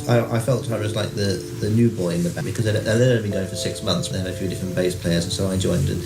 I felt I was like the new boy in the band because they'd only been going for 6 months. They had a few different bass players, and so I joined. And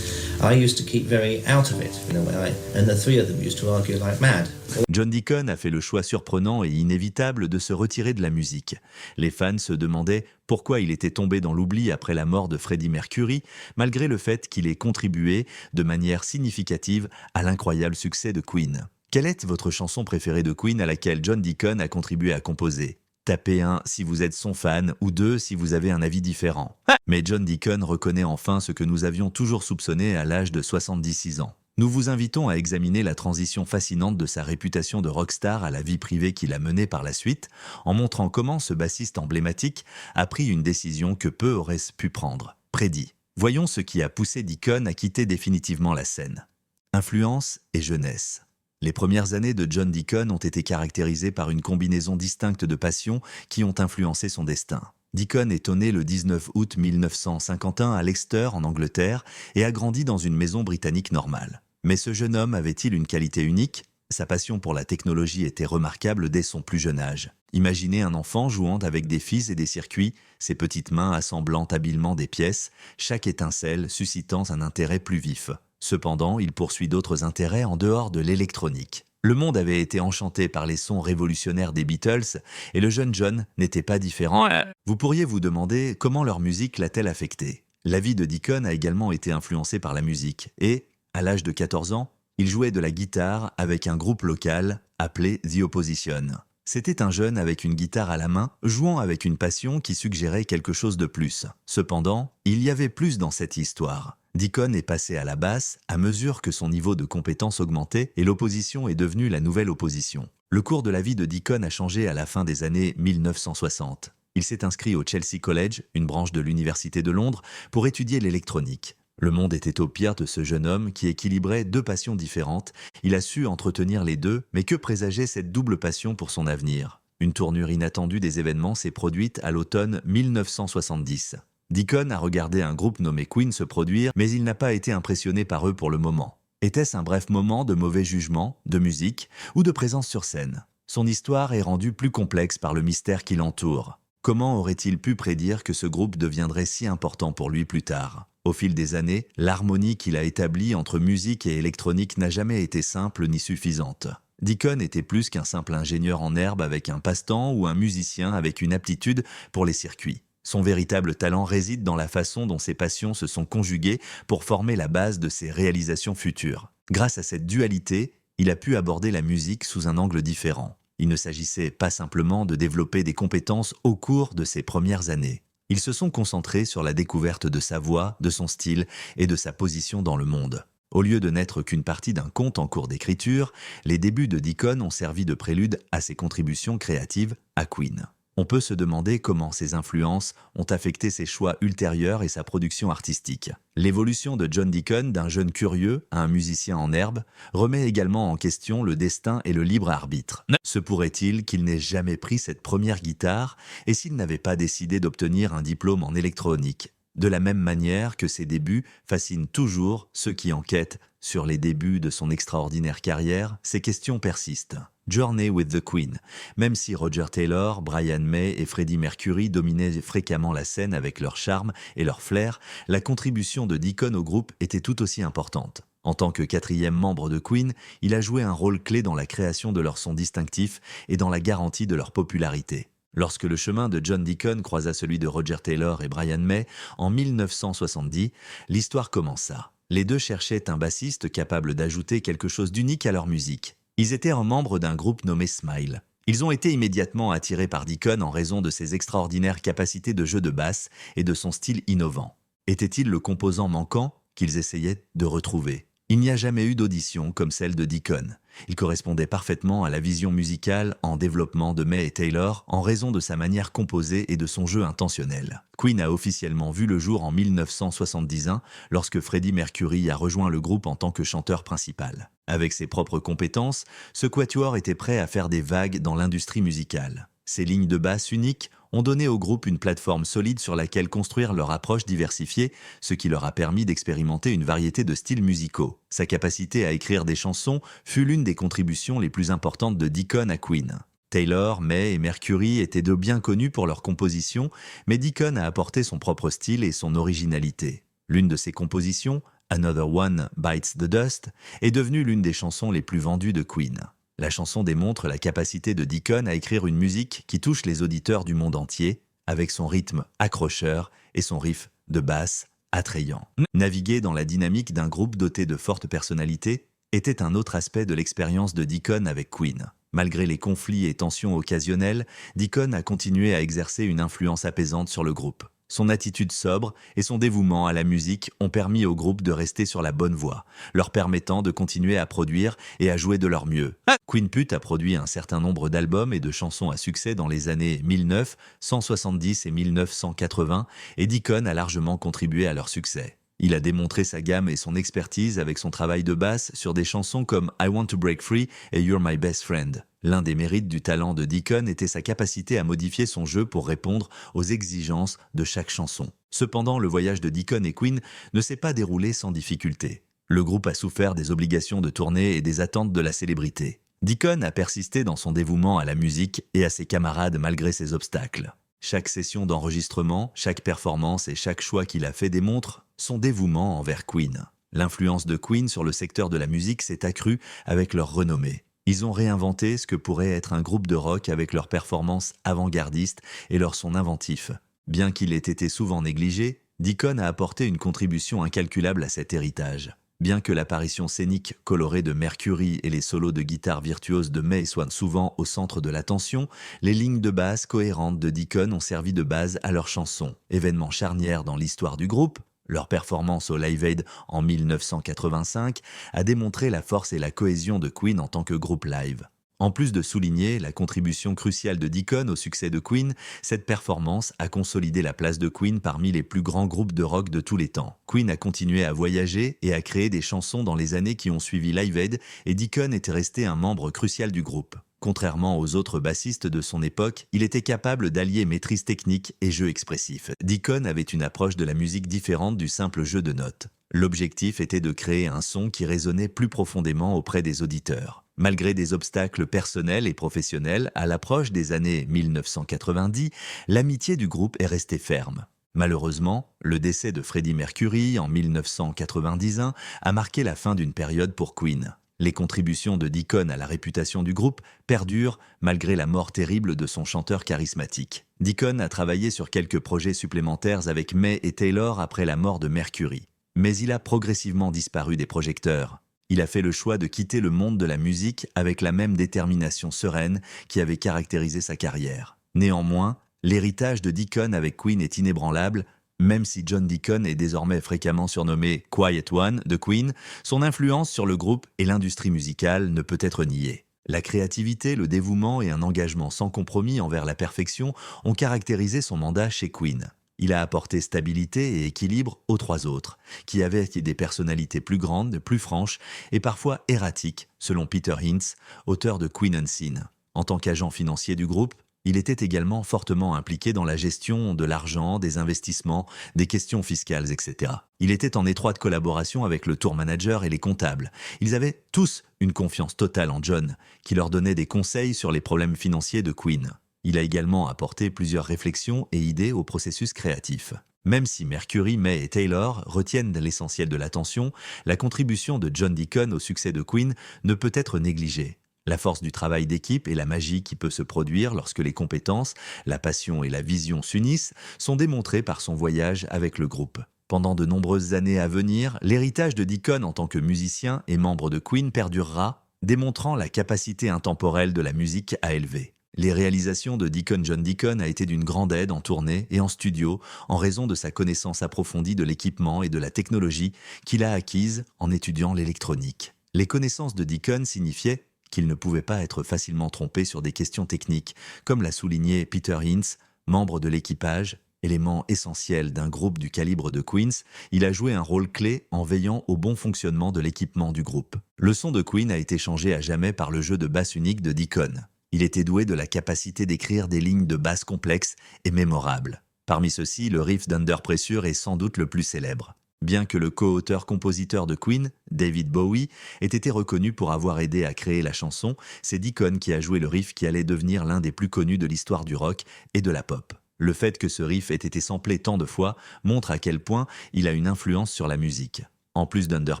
I used to keep very out of it, you know. And the three of them used to argue like mad. John Deacon a fait le choix surprenant et inévitable de se retirer de la musique. Les fans se demandaient pourquoi il était tombé dans l'oubli après la mort de Freddie Mercury, malgré le fait qu'il ait contribué de manière significative à l'incroyable succès de Queen. Quelle est votre chanson préférée de Queen à laquelle John Deacon a contribué à composer ? Tapez 1 si vous êtes son fan ou 2 si vous avez un avis différent. Mais John Deacon reconnaît enfin ce que nous avions toujours soupçonné à l'âge de 76 ans. Nous vous invitons à examiner la transition fascinante de sa réputation de rockstar à la vie privée qu'il a menée par la suite, en montrant comment ce bassiste emblématique a pris une décision que peu auraient pu prendre. Prédit. Voyons ce qui a poussé Deacon à quitter définitivement la scène. Influence et jeunesse. Les premières années de John Deacon ont été caractérisées par une combinaison distincte de passions qui ont influencé son destin. Deacon est né le 19 août 1951 à Leicester, en Angleterre, et a grandi dans une maison britannique normale. Mais ce jeune homme avait-il une qualité unique ? Sa passion pour la technologie était remarquable dès son plus jeune âge. Imaginez un enfant jouant avec des fils et des circuits, ses petites mains assemblant habilement des pièces, chaque étincelle suscitant un intérêt plus vif. Cependant, il poursuit d'autres intérêts en dehors de l'électronique. Le monde avait été enchanté par les sons révolutionnaires des Beatles et le jeune John n'était pas différent. Vous pourriez vous demander comment leur musique l'a-t-elle affecté ? La vie de Deacon a également été influencée par la musique et, à l'âge de 14 ans, il jouait de la guitare avec un groupe local appelé The Opposition. C'était un jeune avec une guitare à la main, jouant avec une passion qui suggérait quelque chose de plus. Cependant, il y avait plus dans cette histoire. Deacon est passé à la basse à mesure que son niveau de compétence augmentait et l'opposition est devenue la nouvelle opposition. Le cours de la vie de Deacon a changé à la fin des années 1960. Il s'est inscrit au Chelsea College, une branche de l'Université de Londres, pour étudier l'électronique. Le monde était au pire de ce jeune homme qui équilibrait deux passions différentes. Il a su entretenir les deux, mais que présageait cette double passion pour son avenir ? Une tournure inattendue des événements s'est produite à l'automne 1970. Deacon a regardé un groupe nommé Queen se produire, mais il n'a pas été impressionné par eux pour le moment. Était-ce un bref moment de mauvais jugement, de musique ou de présence sur scène ? Son histoire est rendue plus complexe par le mystère qui l'entoure. Comment aurait-il pu prédire que ce groupe deviendrait si important pour lui plus tard ? Au fil des années, l'harmonie qu'il a établie entre musique et électronique n'a jamais été simple ni suffisante. Deacon était plus qu'un simple ingénieur en herbe avec un passe-temps ou un musicien avec une aptitude pour les circuits. Son véritable talent réside dans la façon dont ses passions se sont conjuguées pour former la base de ses réalisations futures. Grâce à cette dualité, il a pu aborder la musique sous un angle différent. Il ne s'agissait pas simplement de développer des compétences au cours de ses premières années. Ils se sont concentrés sur la découverte de sa voix, de son style et de sa position dans le monde. Au lieu de n'être qu'une partie d'un conte en cours d'écriture, les débuts de Deacon ont servi de prélude à ses contributions créatives à Queen. On peut se demander comment ces influences ont affecté ses choix ultérieurs et sa production artistique. L'évolution de John Deacon d'un jeune curieux à un musicien en herbe remet également en question le destin et le libre arbitre. Se pourrait-il qu'il n'ait jamais pris cette première guitare et s'il n'avait pas décidé d'obtenir un diplôme en électronique ? De la même manière que ses débuts fascinent toujours ceux qui enquêtent sur les débuts de son extraordinaire carrière, ces questions persistent. Journey with the Queen. Même si Roger Taylor, Brian May et Freddie Mercury dominaient fréquemment la scène avec leur charme et leur flair, la contribution de Deacon au groupe était tout aussi importante. En tant que quatrième membre de Queen, il a joué un rôle clé dans la création de leur son distinctif et dans la garantie de leur popularité. Lorsque le chemin de John Deacon croisa celui de Roger Taylor et Brian May en 1970, l'histoire commença. Les deux cherchaient un bassiste capable d'ajouter quelque chose d'unique à leur musique. Ils étaient un membre d'un groupe nommé Smile. Ils ont été immédiatement attirés par Deacon en raison de ses extraordinaires capacités de jeu de basse et de son style innovant. Était-il le composant manquant qu'ils essayaient de retrouver ? Il n'y a jamais eu d'audition comme celle de Deacon. Il correspondait parfaitement à la vision musicale en développement de May et Taylor en raison de sa manière composée et de son jeu intentionnel. Queen a officiellement vu le jour en 1971 lorsque Freddie Mercury a rejoint le groupe en tant que chanteur principal. Avec ses propres compétences, ce quatuor était prêt à faire des vagues dans l'industrie musicale. Ses lignes de basse uniques ont donné au groupe une plateforme solide sur laquelle construire leur approche diversifiée, ce qui leur a permis d'expérimenter une variété de styles musicaux. Sa capacité à écrire des chansons fut l'une des contributions les plus importantes de Deacon à Queen. Taylor, May et Mercury étaient de bien connus pour leur composition, mais Deacon a apporté son propre style et son originalité. L'une de ses compositions, Another One Bites the Dust, est devenue l'une des chansons les plus vendues de Queen. La chanson démontre la capacité de Deacon à écrire une musique qui touche les auditeurs du monde entier, avec son rythme accrocheur et son riff de basse attrayant. Naviguer dans la dynamique d'un groupe doté de fortes personnalités était un autre aspect de l'expérience de Deacon avec Queen. Malgré les conflits et tensions occasionnels, Deacon a continué à exercer une influence apaisante sur le groupe. Son attitude sobre et son dévouement à la musique ont permis au groupe de rester sur la bonne voie, leur permettant de continuer à produire et à jouer de leur mieux. Queen Put a produit un certain nombre d'albums et de chansons à succès dans les années 1970 et 1980, et Deacon a largement contribué à leur succès. Il a démontré sa gamme et son expertise avec son travail de basse sur des chansons comme I Want to Break Free et You're My Best Friend. L'un des mérites du talent de Deacon était sa capacité à modifier son jeu pour répondre aux exigences de chaque chanson. Cependant, le voyage de Deacon et Queen ne s'est pas déroulé sans difficulté. Le groupe a souffert des obligations de tournée et des attentes de la célébrité. Deacon a persisté dans son dévouement à la musique et à ses camarades malgré ces obstacles. Chaque session d'enregistrement, chaque performance et chaque choix qu'il a fait démontrent son dévouement envers Queen. L'influence de Queen sur le secteur de la musique s'est accrue avec leur renommée. Ils ont réinventé ce que pourrait être un groupe de rock avec leurs performances avant-gardistes et leur son inventif. Bien qu'il ait été souvent négligé, Deacon a apporté une contribution incalculable à cet héritage. Bien que l'apparition scénique colorée de Mercury et les solos de guitare virtuose de May soient souvent au centre de l'attention, les lignes de basse cohérentes de Deacon ont servi de base à leurs chansons. Événement charnière dans l'histoire du groupe, leur performance au Live Aid en 1985 a démontré la force et la cohésion de Queen en tant que groupe live. En plus de souligner la contribution cruciale de Deacon au succès de Queen, cette performance a consolidé la place de Queen parmi les plus grands groupes de rock de tous les temps. Queen a continué à voyager et à créer des chansons dans les années qui ont suivi Live Aid, et Deacon était resté un membre crucial du groupe. Contrairement aux autres bassistes de son époque, il était capable d'allier maîtrise technique et jeu expressif. Deacon avait une approche de la musique différente du simple jeu de notes. L'objectif était de créer un son qui résonnait plus profondément auprès des auditeurs. Malgré des obstacles personnels et professionnels, à l'approche des années 1990, l'amitié du groupe est restée ferme. Malheureusement, le décès de Freddie Mercury en 1991 a marqué la fin d'une période pour Queen. Les contributions de Deacon à la réputation du groupe perdurent malgré la mort terrible de son chanteur charismatique. Deacon a travaillé sur quelques projets supplémentaires avec May et Taylor après la mort de Mercury. Mais il a progressivement disparu des projecteurs. Il a fait le choix de quitter le monde de la musique avec la même détermination sereine qui avait caractérisé sa carrière. Néanmoins, l'héritage de Deacon avec Queen est inébranlable. Même si John Deacon est désormais fréquemment surnommé Quiet One de Queen, son influence sur le groupe et l'industrie musicale ne peut être niée. La créativité, le dévouement et un engagement sans compromis envers la perfection ont caractérisé son mandat chez Queen. Il a apporté stabilité et équilibre aux trois autres, qui avaient des personnalités plus grandes, plus franches et parfois erratiques, selon Peter Hintz, auteur de Queen Unseen. En tant qu'agent financier du groupe, il était également fortement impliqué dans la gestion de l'argent, des investissements, des questions fiscales, etc. Il était en étroite collaboration avec le tour manager et les comptables. Ils avaient tous une confiance totale en John, qui leur donnait des conseils sur les problèmes financiers de Queen. Il a également apporté plusieurs réflexions et idées au processus créatif. Même si Mercury, May et Taylor retiennent l'essentiel de l'attention, la contribution de John Deacon au succès de Queen ne peut être négligée. La force du travail d'équipe et la magie qui peut se produire lorsque les compétences, la passion et la vision s'unissent sont démontrées par son voyage avec le groupe. Pendant de nombreuses années à venir, l'héritage de Deacon en tant que musicien et membre de Queen perdurera, démontrant la capacité intemporelle de la musique à élever. Les réalisations de John Deacon a été d'une grande aide en tournée et en studio en raison de sa connaissance approfondie de l'équipement et de la technologie qu'il a acquise en étudiant l'électronique. Les connaissances de Deacon signifiaient qu'il ne pouvait pas être facilement trompé sur des questions techniques, comme l'a souligné Peter Hintz, membre de l'équipage, élément essentiel d'un groupe du calibre de Queen's. Il a joué un rôle clé en veillant au bon fonctionnement de l'équipement du groupe. Le son de Queen a été changé à jamais par le jeu de basse unique de Deacon. Il était doué de la capacité d'écrire des lignes de basse complexes et mémorables. Parmi ceux-ci, le riff d'Under Pressure est sans doute le plus célèbre. Bien que le co-auteur-compositeur de Queen, David Bowie, ait été reconnu pour avoir aidé à créer la chanson, c'est Deacon qui a joué le riff qui allait devenir l'un des plus connus de l'histoire du rock et de la pop. Le fait que ce riff ait été samplé tant de fois montre à quel point il a une influence sur la musique. En plus d'Under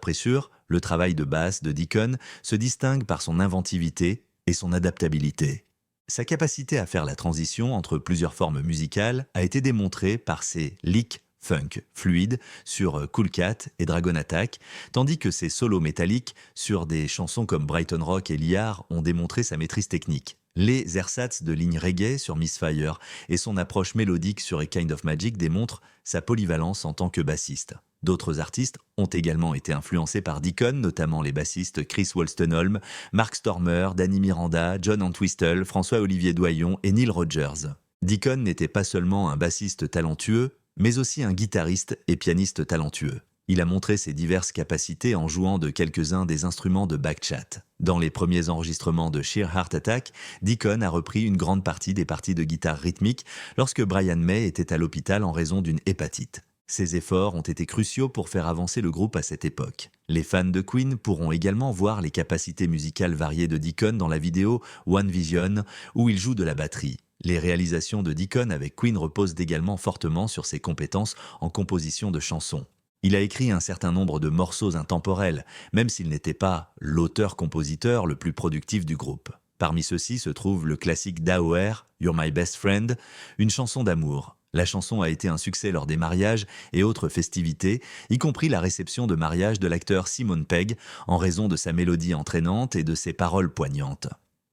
Pressure, le travail de basse de Deacon se distingue par son inventivité et son adaptabilité. Sa capacité à faire la transition entre plusieurs formes musicales a été démontrée par ses licks funk fluides sur Cool Cat et Dragon Attack, tandis que ses solos métalliques sur des chansons comme Brighton Rock et Liar ont démontré sa maîtrise technique. Les ersatz de lignes reggae sur Misfire et son approche mélodique sur A Kind of Magic démontrent sa polyvalence en tant que bassiste. D'autres artistes ont également été influencés par Deacon, notamment les bassistes Chris Wolstenholme, Mark Stormer, Danny Miranda, John Entwistle, François-Olivier Doyon et Neil Rogers. Deacon n'était pas seulement un bassiste talentueux, mais aussi un guitariste et pianiste talentueux. Il a montré ses diverses capacités en jouant de quelques-uns des instruments de backchat. Dans les premiers enregistrements de Sheer Heart Attack, Deacon a repris une grande partie des parties de guitare rythmique lorsque Brian May était à l'hôpital en raison d'une hépatite. Ces efforts ont été cruciaux pour faire avancer le groupe à cette époque. Les fans de Queen pourront également voir les capacités musicales variées de Deacon dans la vidéo One Vision, où il joue de la batterie. Les réalisations de Deacon avec Queen reposent également fortement sur ses compétences en composition de chansons. Il a écrit un certain nombre de morceaux intemporels, même s'il n'était pas l'auteur-compositeur le plus productif du groupe. Parmi ceux-ci se trouve le classique d'AOR, You're My Best Friend, une chanson d'amour. La chanson a été un succès lors des mariages et autres festivités, y compris la réception de mariage de l'acteur Simon Pegg, en raison de sa mélodie entraînante et de ses paroles poignantes.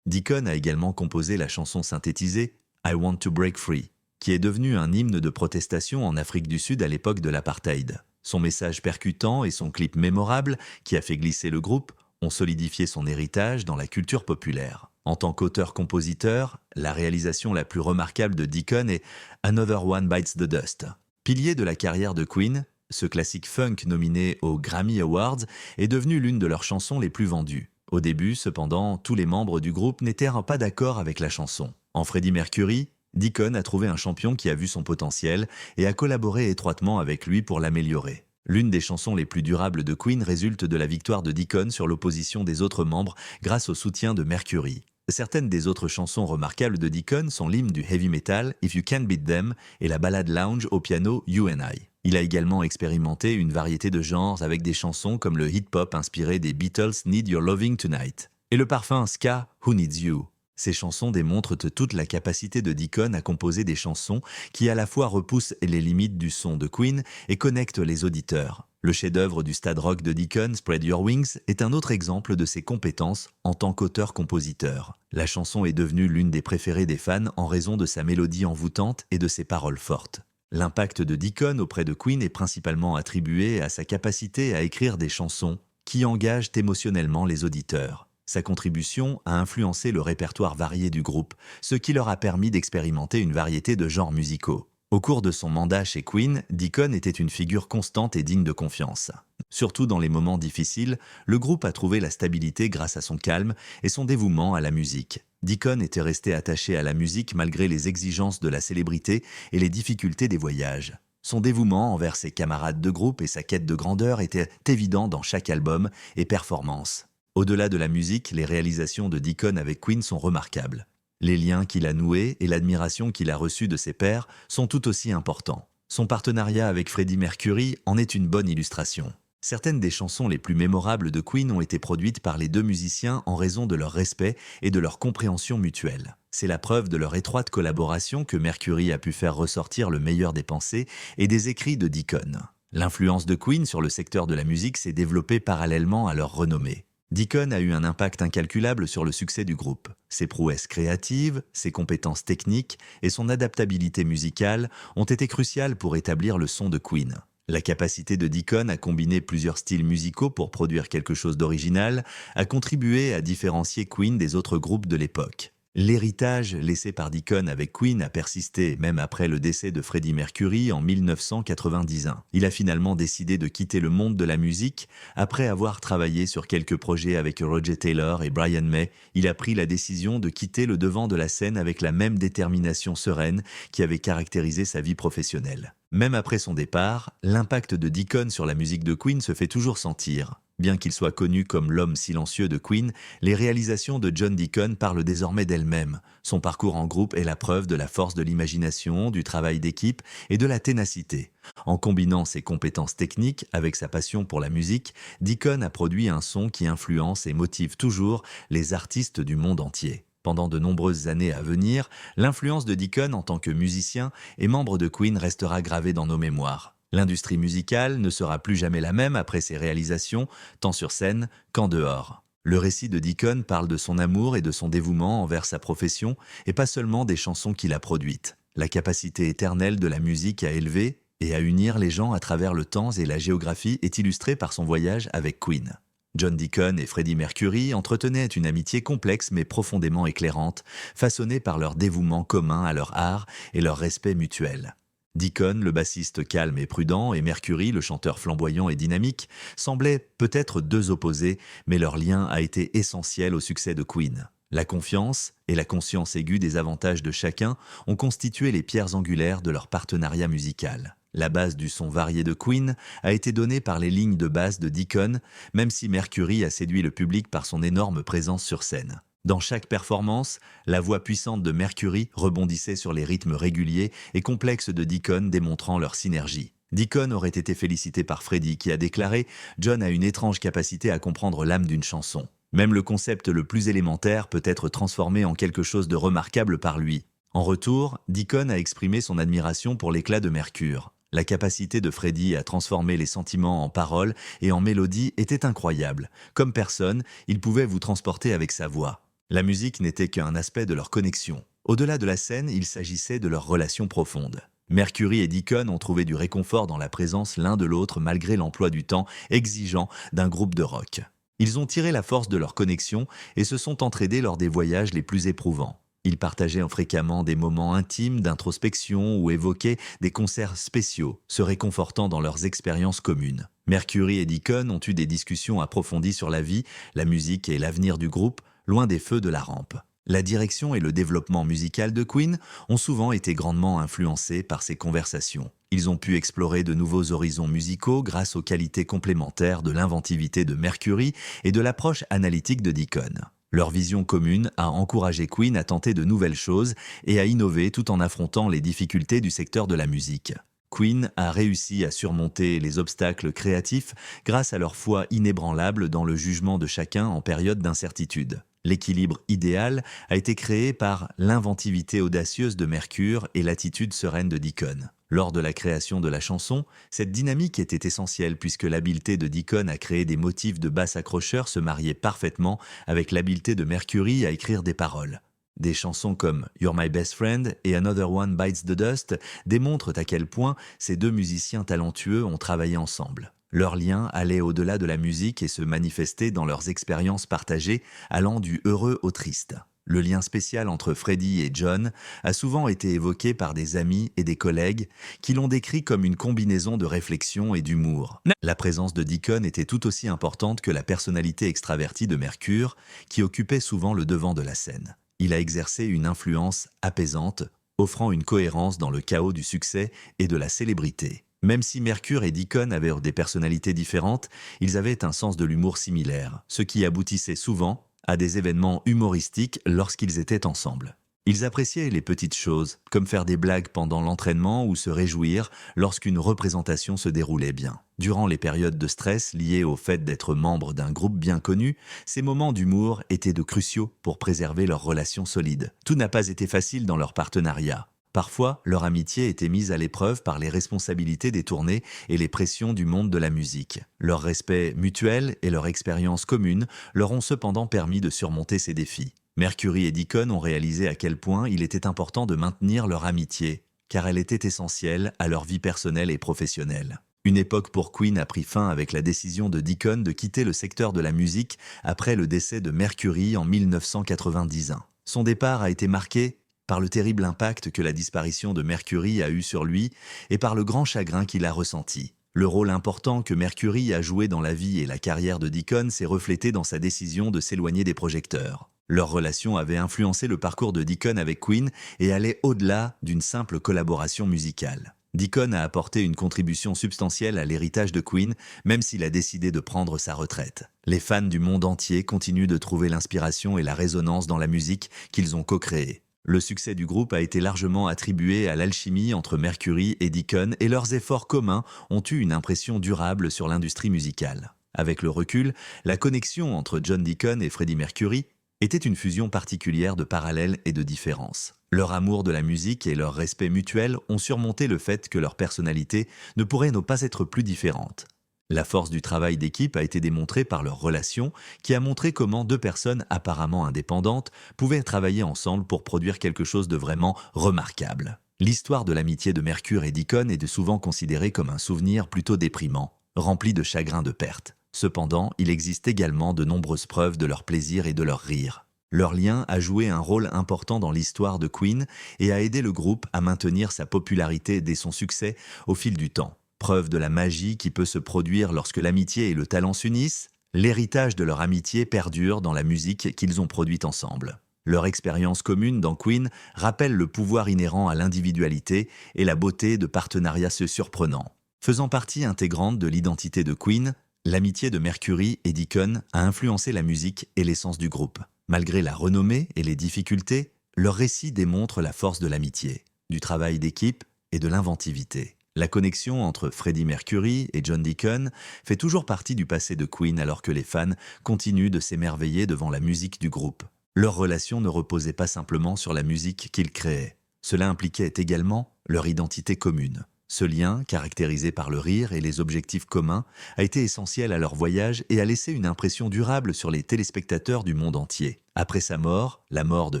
Deacon a également composé la chanson synthétisée I Want to Break Free, qui est devenue un hymne de protestation en Afrique du Sud à l'époque de l'apartheid. Son message percutant et son clip mémorable, qui a fait glisser le groupe, ont solidifié son héritage dans la culture populaire. En tant qu'auteur-compositeur, la réalisation la plus remarquable de Deacon est Another One Bites the Dust. Pilier de la carrière de Queen, ce classique funk nominé aux Grammy Awards est devenu l'une de leurs chansons les plus vendues. Au début, cependant, tous les membres du groupe n'étaient pas d'accord avec la chanson. En Freddie Mercury, Deacon a trouvé un champion qui a vu son potentiel et a collaboré étroitement avec lui pour l'améliorer. L'une des chansons les plus durables de Queen résulte de la victoire de Deacon sur l'opposition des autres membres grâce au soutien de Mercury. Certaines des autres chansons remarquables de Deacon sont l'hymne du heavy metal If You Can't Beat Them et la ballade lounge au piano You and I. Il a également expérimenté une variété de genres avec des chansons comme le hip-hop inspiré des Beatles Need Your Loving Tonight et le parfum ska Who Needs You. Ces chansons démontrent toute la capacité de Deacon à composer des chansons qui à la fois repoussent les limites du son de Queen et connectent les auditeurs. Le chef-d'œuvre du stade rock de Deacon, Spread Your Wings, est un autre exemple de ses compétences en tant qu'auteur-compositeur. La chanson est devenue l'une des préférées des fans en raison de sa mélodie envoûtante et de ses paroles fortes. L'impact de Deacon auprès de Queen est principalement attribué à sa capacité à écrire des chansons qui engagent émotionnellement les auditeurs. Sa contribution a influencé le répertoire varié du groupe, ce qui leur a permis d'expérimenter une variété de genres musicaux. Au cours de son mandat chez Queen, Deacon était une figure constante et digne de confiance. Surtout dans les moments difficiles, le groupe a trouvé la stabilité grâce à son calme et son dévouement à la musique. Deacon était resté attaché à la musique malgré les exigences de la célébrité et les difficultés des voyages. Son dévouement envers ses camarades de groupe et sa quête de grandeur étaient évidents dans chaque album et performance. Au-delà de la musique, les réalisations de Deacon avec Queen sont remarquables. Les liens qu'il a noués et l'admiration qu'il a reçue de ses pairs sont tout aussi importants. Son partenariat avec Freddie Mercury en est une bonne illustration. Certaines des chansons les plus mémorables de Queen ont été produites par les deux musiciens en raison de leur respect et de leur compréhension mutuelle. C'est la preuve de leur étroite collaboration que Mercury a pu faire ressortir le meilleur des pensées et des écrits de Deacon. L'influence de Queen sur le secteur de la musique s'est développée parallèlement à leur renommée. Deacon a eu un impact incalculable sur le succès du groupe. Ses prouesses créatives, ses compétences techniques et son adaptabilité musicale ont été cruciales pour établir le son de Queen. La capacité de Deacon à combiner plusieurs styles musicaux pour produire quelque chose d'original a contribué à différencier Queen des autres groupes de l'époque. L'héritage laissé par Deacon avec Queen a persisté même après le décès de Freddie Mercury en 1991. Il a finalement décidé de quitter le monde de la musique. Après avoir travaillé sur quelques projets avec Roger Taylor et Brian May, il a pris la décision de quitter le devant de la scène avec la même détermination sereine qui avait caractérisé sa vie professionnelle. Même après son départ, l'impact de Deacon sur la musique de Queen se fait toujours sentir. Bien qu'il soit connu comme l'homme silencieux de Queen, les réalisations de John Deacon parlent désormais d'elles-mêmes. Son parcours en groupe est la preuve de la force de l'imagination, du travail d'équipe et de la ténacité. En combinant ses compétences techniques avec sa passion pour la musique, Deacon a produit un son qui influence et motive toujours les artistes du monde entier. Pendant de nombreuses années à venir, l'influence de Deacon en tant que musicien et membre de Queen restera gravée dans nos mémoires. L'industrie musicale ne sera plus jamais la même après ses réalisations, tant sur scène qu'en dehors. Le récit de Deacon parle de son amour et de son dévouement envers sa profession, et pas seulement des chansons qu'il a produites. La capacité éternelle de la musique à élever et à unir les gens à travers le temps et la géographie est illustrée par son voyage avec Queen. John Deacon et Freddie Mercury entretenaient une amitié complexe mais profondément éclairante, façonnée par leur dévouement commun à leur art et leur respect mutuel. Deacon, le bassiste calme et prudent, et Mercury, le chanteur flamboyant et dynamique, semblaient peut-être deux opposés, mais leur lien a été essentiel au succès de Queen. La confiance et la conscience aiguë des avantages de chacun ont constitué les pierres angulaires de leur partenariat musical. La base du son varié de Queen a été donnée par les lignes de basse de Deacon, même si Mercury a séduit le public par son énorme présence sur scène. Dans chaque performance, la voix puissante de Mercury rebondissait sur les rythmes réguliers et complexes de Deacon, démontrant leur synergie. Deacon aurait été félicité par Freddie qui a déclaré « John a une étrange capacité à comprendre l'âme d'une chanson. Même le concept le plus élémentaire peut être transformé en quelque chose de remarquable par lui. » En retour, Deacon a exprimé son admiration pour l'éclat de Mercure. La capacité de Freddie à transformer les sentiments en paroles et en mélodies était incroyable. Comme personne, il pouvait vous transporter avec sa voix. La musique n'était qu'un aspect de leur connexion. Au-delà de la scène, il s'agissait de leur relation profonde. Mercury et Deacon ont trouvé du réconfort dans la présence l'un de l'autre malgré l'emploi du temps exigeant d'un groupe de rock. Ils ont tiré la force de leur connexion et se sont entraidés lors des voyages les plus éprouvants. Ils partageaient fréquemment des moments intimes d'introspection ou évoquaient des concerts spéciaux, se réconfortant dans leurs expériences communes. Mercury et Deacon ont eu des discussions approfondies sur la vie, la musique et l'avenir du groupe, loin des feux de la rampe. La direction et le développement musical de Queen ont souvent été grandement influencés par ces conversations. Ils ont pu explorer de nouveaux horizons musicaux grâce aux qualités complémentaires de l'inventivité de Mercury et de l'approche analytique de Deacon. Leur vision commune a encouragé Queen à tenter de nouvelles choses et à innover tout en affrontant les difficultés du secteur de la musique. Queen a réussi à surmonter les obstacles créatifs grâce à leur foi inébranlable dans le jugement de chacun en période d'incertitude. L'équilibre idéal a été créé par l'inventivité audacieuse de Mercure et l'attitude sereine de Deacon. Lors de la création de la chanson, cette dynamique était essentielle puisque l'habileté de Deacon à créer des motifs de basse accrocheur se mariait parfaitement avec l'habileté de Mercury à écrire des paroles. Des chansons comme You're My Best Friend et Another One Bites the Dust démontrent à quel point ces deux musiciens talentueux ont travaillé ensemble. Leur lien allait au-delà de la musique et se manifestait dans leurs expériences partagées, allant du heureux au triste. Le lien spécial entre Freddie et John a souvent été évoqué par des amis et des collègues qui l'ont décrit comme une combinaison de réflexion et d'humour. La présence de Deacon était tout aussi importante que la personnalité extravertie de Mercure, qui occupait souvent le devant de la scène. Il a exercé une influence apaisante, offrant une cohérence dans le chaos du succès et de la célébrité. Même si Mercure et Deacon avaient des personnalités différentes, ils avaient un sens de l'humour similaire, ce qui aboutissait souvent à des événements humoristiques lorsqu'ils étaient ensemble. Ils appréciaient les petites choses, comme faire des blagues pendant l'entraînement ou se réjouir lorsqu'une représentation se déroulait bien. Durant les périodes de stress liées au fait d'être membre d'un groupe bien connu, ces moments d'humour étaient de cruciaux pour préserver leur relation solide. Tout n'a pas été facile dans leur partenariat. Parfois, leur amitié était mise à l'épreuve par les responsabilités des tournées et les pressions du monde de la musique. Leur respect mutuel et leur expérience commune leur ont cependant permis de surmonter ces défis. Mercury et Deacon ont réalisé à quel point il était important de maintenir leur amitié, car elle était essentielle à leur vie personnelle et professionnelle. Une époque pour Queen a pris fin avec la décision de Deacon de quitter le secteur de la musique après le décès de Mercury en 1991. Son départ a été marqué par le terrible impact que la disparition de Mercury a eu sur lui et par le grand chagrin qu'il a ressenti. Le rôle important que Mercury a joué dans la vie et la carrière de Deacon s'est reflété dans sa décision de s'éloigner des projecteurs. Leur relation avait influencé le parcours de Deacon avec Queen et allait au-delà d'une simple collaboration musicale. Deacon a apporté une contribution substantielle à l'héritage de Queen, même s'il a décidé de prendre sa retraite. Les fans du monde entier continuent de trouver l'inspiration et la résonance dans la musique qu'ils ont co-créée. Le succès du groupe a été largement attribué à l'alchimie entre Mercury et Deacon et leurs efforts communs ont eu une impression durable sur l'industrie musicale. Avec le recul, la connexion entre John Deacon et Freddie Mercury était une fusion particulière de parallèles et de différences. Leur amour de la musique et leur respect mutuel ont surmonté le fait que leurs personnalités ne pourraient ne pas être plus différentes. La force du travail d'équipe a été démontrée par leur relation, qui a montré comment deux personnes apparemment indépendantes pouvaient travailler ensemble pour produire quelque chose de vraiment remarquable. L'histoire de l'amitié de Mercure et Deacon est souvent considérée comme un souvenir plutôt déprimant, rempli de chagrin de perte. Cependant, il existe également de nombreuses preuves de leur plaisir et de leur rire. Leur lien a joué un rôle important dans l'histoire de Queen et a aidé le groupe à maintenir sa popularité dès son succès au fil du temps. Preuve de la magie qui peut se produire lorsque l'amitié et le talent s'unissent, l'héritage de leur amitié perdure dans la musique qu'ils ont produite ensemble. Leur expérience commune dans Queen rappelle le pouvoir inhérent à l'individualité et la beauté de partenariats surprenants. Faisant partie intégrante de l'identité de Queen, l'amitié de Mercury et Deacon a influencé la musique et l'essence du groupe. Malgré la renommée et les difficultés, leur récit démontre la force de l'amitié, du travail d'équipe et de l'inventivité. La connexion entre Freddie Mercury et John Deacon fait toujours partie du passé de Queen alors que les fans continuent de s'émerveiller devant la musique du groupe. Leur relation ne reposait pas simplement sur la musique qu'ils créaient. Cela impliquait également leur identité commune. Ce lien, caractérisé par le rire et les objectifs communs, a été essentiel à leur voyage et a laissé une impression durable sur les téléspectateurs du monde entier. Après sa mort, la mort de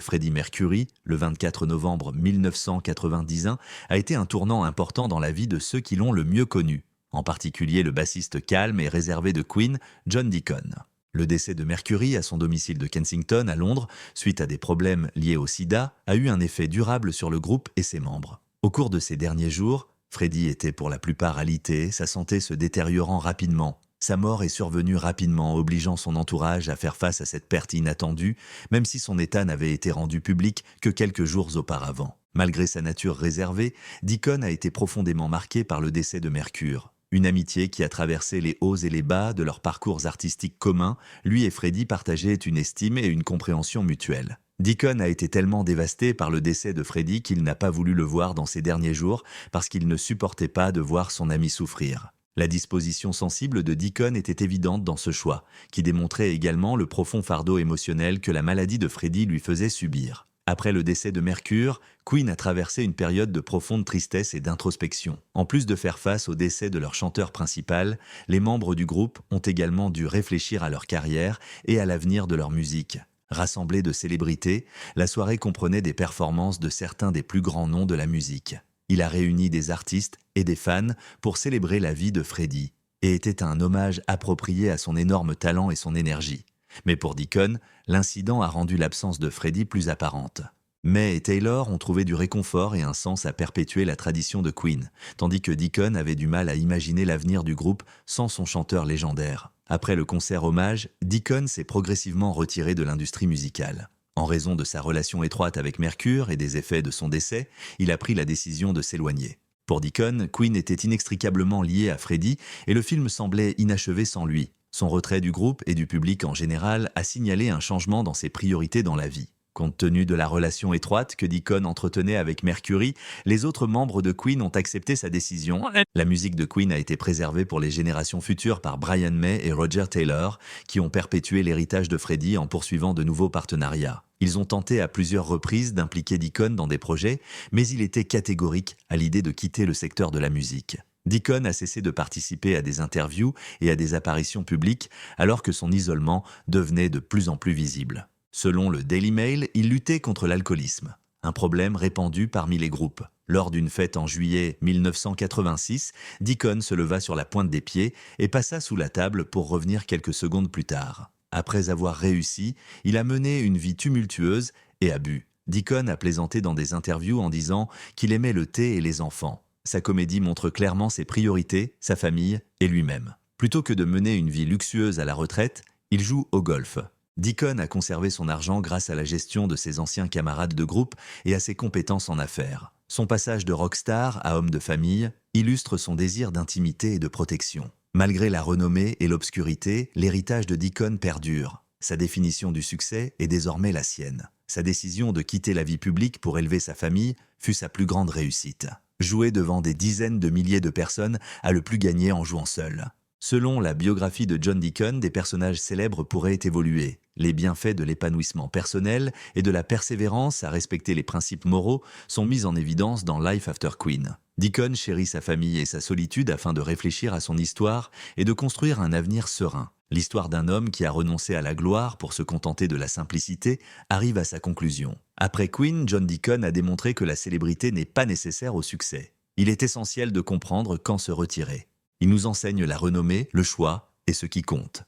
Freddie Mercury, le 24 novembre 1991, a été un tournant important dans la vie de ceux qui l'ont le mieux connu, en particulier le bassiste calme et réservé de Queen, John Deacon. Le décès de Mercury à son domicile de Kensington, à Londres, suite à des problèmes liés au sida, a eu un effet durable sur le groupe et ses membres. Au cours de ces derniers jours, Freddie était pour la plupart alité, sa santé se détériorant rapidement. Sa mort est survenue rapidement, obligeant son entourage à faire face à cette perte inattendue, même si son état n'avait été rendu public que quelques jours auparavant. Malgré sa nature réservée, Deacon a été profondément marqué par le décès de Mercure. Une amitié qui a traversé les hauts et les bas de leurs parcours artistiques communs, lui et Freddie partageaient une estime et une compréhension mutuelle. Deacon a été tellement dévasté par le décès de Freddie qu'il n'a pas voulu le voir dans ces derniers jours parce qu'il ne supportait pas de voir son ami souffrir. La disposition sensible de Deacon était évidente dans ce choix, qui démontrait également le profond fardeau émotionnel que la maladie de Freddie lui faisait subir. Après le décès de Mercure, Queen a traversé une période de profonde tristesse et d'introspection. En plus de faire face au décès de leur chanteur principal, les membres du groupe ont également dû réfléchir à leur carrière et à l'avenir de leur musique. Rassemblée de célébrités, la soirée comprenait des performances de certains des plus grands noms de la musique. Il a réuni des artistes et des fans pour célébrer la vie de Freddie et était un hommage approprié à son énorme talent et son énergie. Mais pour Deacon, l'incident a rendu l'absence de Freddie plus apparente. May et Taylor ont trouvé du réconfort et un sens à perpétuer la tradition de Queen, tandis que Deacon avait du mal à imaginer l'avenir du groupe sans son chanteur légendaire. Après le concert hommage, Deacon s'est progressivement retiré de l'industrie musicale. En raison de sa relation étroite avec Mercure et des effets de son décès, il a pris la décision de s'éloigner. Pour Deacon, Queen était inextricablement lié à Freddie et le film semblait inachevé sans lui. Son retrait du groupe et du public en général a signalé un changement dans ses priorités dans la vie. Compte tenu de la relation étroite que Deacon entretenait avec Mercury, les autres membres de Queen ont accepté sa décision. La musique de Queen a été préservée pour les générations futures par Brian May et Roger Taylor, qui ont perpétué l'héritage de Freddie en poursuivant de nouveaux partenariats. Ils ont tenté à plusieurs reprises d'impliquer Deacon dans des projets, mais il était catégorique à l'idée de quitter le secteur de la musique. Deacon a cessé de participer à des interviews et à des apparitions publiques, alors que son isolement devenait de plus en plus visible. Selon le Daily Mail, il luttait contre l'alcoolisme, un problème répandu parmi les groupes. Lors d'une fête en juillet 1986, Deacon se leva sur la pointe des pieds et passa sous la table pour revenir quelques secondes plus tard. Après avoir réussi, il a mené une vie tumultueuse et a bu. Deacon a plaisanté dans des interviews en disant qu'il aimait le thé et les enfants. Sa comédie montre clairement ses priorités, sa famille et lui-même. Plutôt que de mener une vie luxueuse à la retraite, il joue au golf. Deacon a conservé son argent grâce à la gestion de ses anciens camarades de groupe et à ses compétences en affaires. Son passage de rockstar à homme de famille illustre son désir d'intimité et de protection. Malgré la renommée et l'obscurité, l'héritage de Deacon perdure. Sa définition du succès est désormais la sienne. Sa décision de quitter la vie publique pour élever sa famille fut sa plus grande réussite. Jouer devant des dizaines de milliers de personnes a le plus gagné en jouant seul. Selon la biographie de John Deacon, des personnages célèbres pourraient évoluer. Les bienfaits de l'épanouissement personnel et de la persévérance à respecter les principes moraux sont mis en évidence dans Life After Queen. Deacon chérit sa famille et sa solitude afin de réfléchir à son histoire et de construire un avenir serein. L'histoire d'un homme qui a renoncé à la gloire pour se contenter de la simplicité arrive à sa conclusion. Après Queen, John Deacon a démontré que la célébrité n'est pas nécessaire au succès. Il est essentiel de comprendre quand se retirer. Il nous enseigne la renommée, le choix et ce qui compte.